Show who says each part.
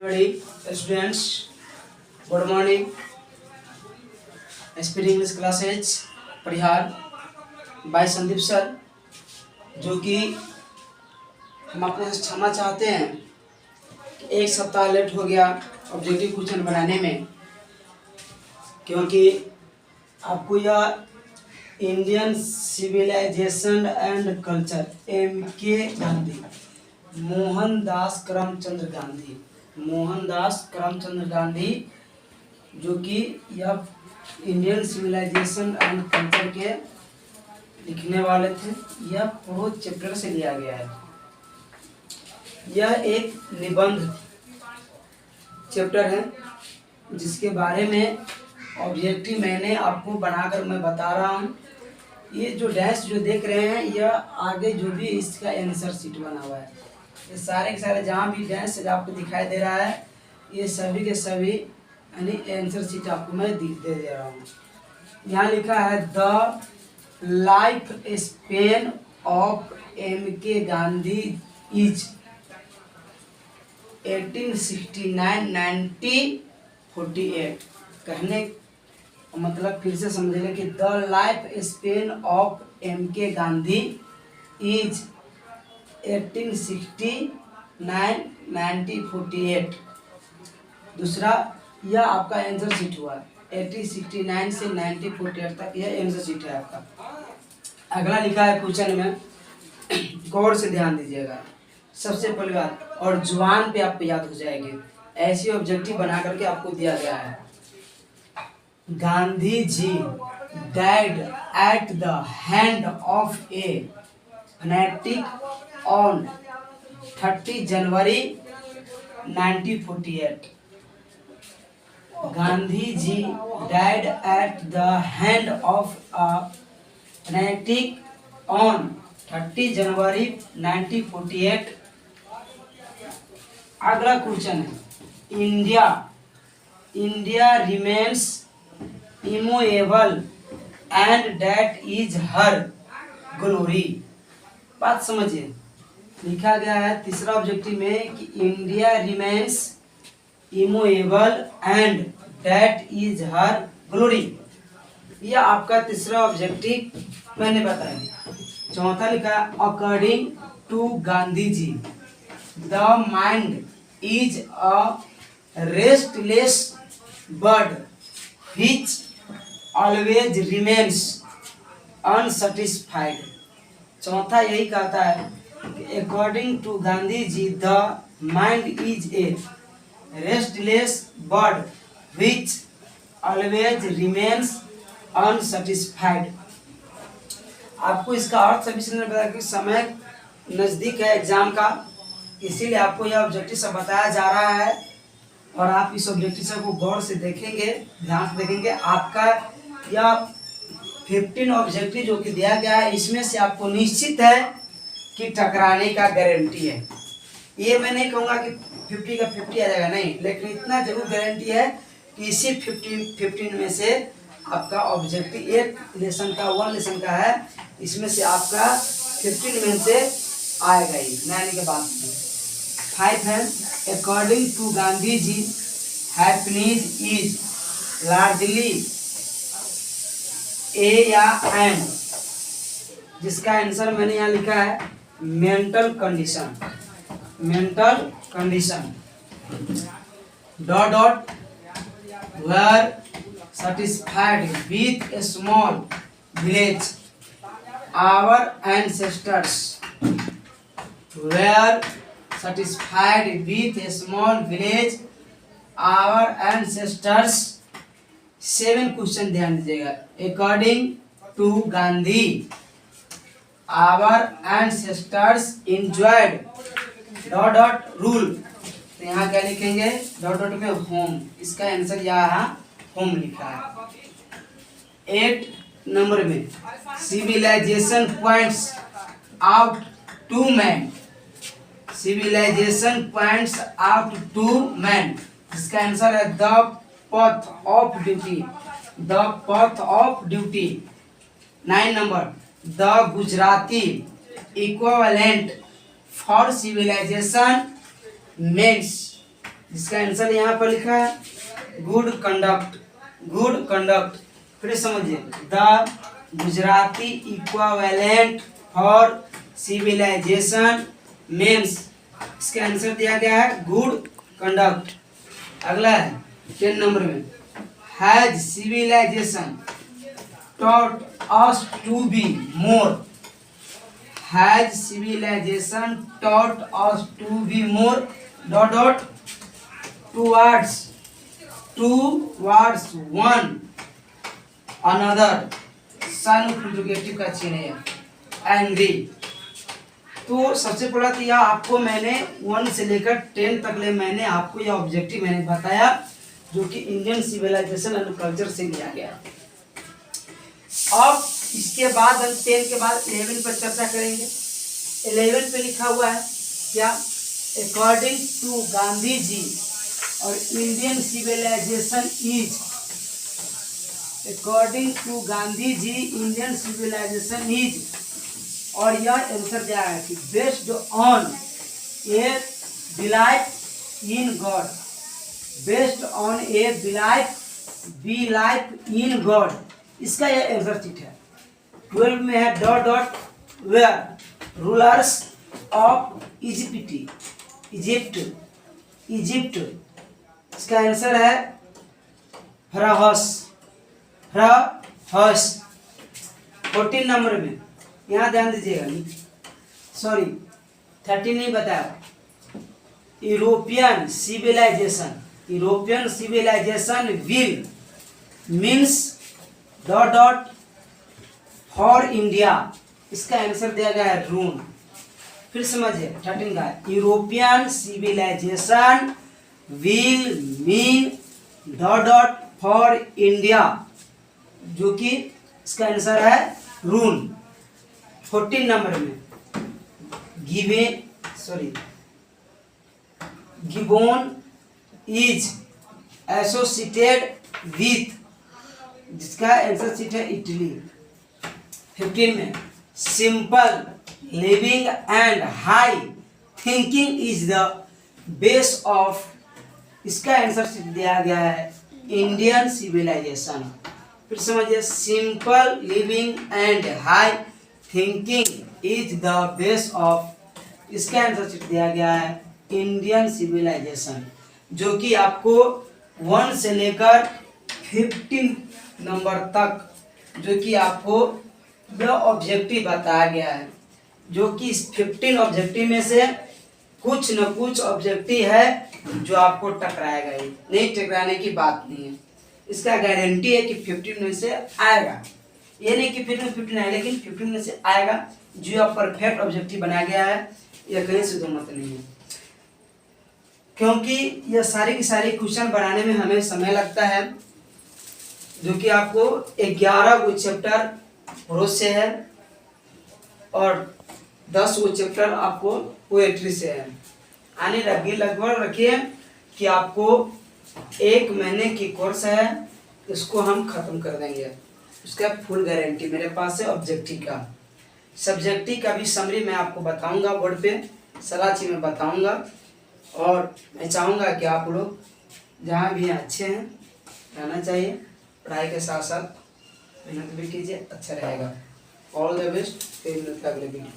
Speaker 1: Everybody, students, good morning. Speed English classes Parihar by Sandeep sir, जो कि हम अपने से क्षमा चाहते हैं कि एक सप्ताह लेट हो गया ऑब्जेक्टिव क्वेश्चन बनाने में, क्योंकि आपको यह Indian civilisation and culture MK Gandhi, Mohandas Karamchand Gandhi, जो कि यह इंडियन सिविलाइजेशन एंड कल्चर के लिखने वाले थे। यह पूर्ण चैप्टर से लिया गया है। यह एक निबंध चैप्टर है जिसके बारे में ऑब्जेक्टिव मैंने आपको बनाकर मैं बता रहा हूँ। ये जो डैश जो देख रहे हैं, यह आगे जो भी इसका आंसर शीट बना हुआ है, ये सारे के सारे जहाँ भी डैश आपको दिखाई दे रहा है, ये सभी के सभी यानी आंसर शीट आपको मैं दे रहा हूँ। यहाँ लिखा है the life span of MK Gandhi is 1869-1948। कहने मतलब फिर से समझेंगे कि the life span of MK Gandhi is 1869-1948। दूसरा, यह आपका आंसर शीट हुआ 1869 से 1948 तक, यह आंसर शीट है आपका। अगला लिखा है क्वेश्चन में, गौर से ध्यान दीजिएगा। सबसे पहली बात, और जुबान पे आपको याद हो जाएगी, ऐसी ऑब्जेक्टिव बना करके आपको दिया गया है। Gandhi ji died at the hand of a fanatic on 30 January 1948। Gandhi ji died at the hand of a fanatic on 30 जनवरी 1948। अगला क्वेश्चन है, India remains immovable and that is her glory. बात समझिए, लिखा गया है तीसरा ऑब्जेक्टिव में कि India remains immovable and that is her glory. यह आपका तीसरा ऑब्जेक्टिव मैंने बताया। चौथा लिखा है according to Gandhi ji the mind is a restless bird which always remains unsatisfied। चौथा यही कहता है कि according to Gandhi ji the mind is a restless bird which always remains unsatisfied। आपको इसका अर्थ सभी से पता कि समय नज़दीक है एग्जाम का, इसीलिए आपको यह ऑब्जेक्टिव सब बताया जा रहा है, और आप इस ऑब्जेक्टिव को गौर से देखेंगे, ध्यान से देखेंगे। आपका यह 15 ऑब्जेक्टिव जो कि दिया गया है, इसमें से आपको निश्चित है कि टकराने का गारंटी है। ये मैं नहीं कहूँगा कि 50 का 50 आ जाएगा, नहीं, लेकिन इतना जरूर गारंटी है कि इसी 15 में से आपका ऑब्जेक्टिव एक लेसन का 1 लेसन का है, इसमें से आपका 15 में से आएगा ही, नानी के बाद में। 5 है according to Gandhi ji happiness is largely a या एन, जिसका आंसर मैंने यहाँ लिखा है mental condition dot where satisfied with a small village our ancestors were satisfied with a small village our ancestors। 7 question ध्यान दीजिएगा। According to Gandhi our ancestors enjoyed dot rule, तो यहाँ क्या लिखेंगे डॉट में होम, इसका आंसर यहाँ होम लिखा है। 8 नंबर में civilisation points out to man, civilisation points out to man, इसका आंसर है the path of duty, the path of duty। 9 नंबर the Gujarati equivalent for civilisation means जिसका आंसर यहाँ पर लिखा है गुड कंडक्ट। Good conduct. फिर समझिए, the Gujarati equivalent for civilisation means, इसका आंसर दिया गया है गुड कंडक्ट। अगला है 10 नंबर में, has civilisation taught us to be more, has civilization taught us to be more dot dot towards one another, sun interrogative का चिन्ह है एंग्री। तो सबसे पहला तो यह आपको मैंने 1 से लेकर 10 तक ले मैंने आपको यह ऑब्जेक्टिव मैंने बताया, जो कि इंडियन सिविलाइजेशन एंड कल्चर से लिया गया। अब इसके बाद हम 10 के बाद 11 पर चर्चा करेंगे। 11 पे लिखा हुआ है क्या, अकॉर्डिंग टू गांधी जी और Indian civilisation is, according to Gandhi ji Indian civilisation is, और यह आंसर दिया है कि based on a belief in God, based on a belief in God, इसका यह आंसर शीट है। 12 में है dot dot were rulers of Egypt, इसका आंसर है फराहस। 14 नंबर में यहाँ ध्यान दीजिएगा, सॉरी 13 नहीं बताया, European civilisation will means dot dot for India, इसका आंसर दिया गया है रून। फिर समझिए 13 का, European civilisation will mean dot dot for India, जो कि इसका आंसर है रून। 14 नंबर में गिबोन इज एसोसिएटेड विथ, जिसका आंसर शीट है इटली। 15 में simple living and high thinking is the base of, इसका आंसर शीट दिया गया है इंडियन सिविलाइजेशन। फिर समझिए, simple living and high thinking is the base of, इसका आंसर शीट दिया गया है इंडियन सिविलाइजेशन, जो कि आपको 1 से लेकर 15 नंबर तक, जो कि आपको यह ऑब्जेक्टिव बताया गया है, जो कि इस 15 ऑब्जेक्टिव में से कुछ न कुछ ऑब्जेक्टिव है जो आपको टकराएगा ही नहीं, टकराने की बात नहीं है, इसका गारंटी है कि 15 में से आएगा। ये नहीं कि 15 आएगा, लेकिन 15 में से आएगा। जो परफेक्ट ऑब्जेक्टिव बनाया गया है, यह कहीं से दो मत नहीं है, क्योंकि यह सारे की सारी क्वेश्चन बनाने में हमें समय लगता है, जो कि आपको 11 वो चैप्टर प्रोज से है और 10 वो चैप्टर आपको पोएट्री से है। आने लगभग रखिए कि आपको 1 महीने की कोर्स है, इसको हम खत्म कर देंगे, उसका फुल गारंटी मेरे पास है। ऑब्जेक्टिव का, सब्जेक्टिव का भी समरी मैं आपको बताऊंगा, बोर्ड पे सारा चीज़ मैं बताऊंगा, और मैं चाहूँगा कि आप लोग जहाँ भी अच्छे हैं रहना चाहिए, पढ़ाई के साथ साथ मेहनत भी कीजिए, अच्छा रहेगा। All the best. फिर मिलता है अगले वीडियो में।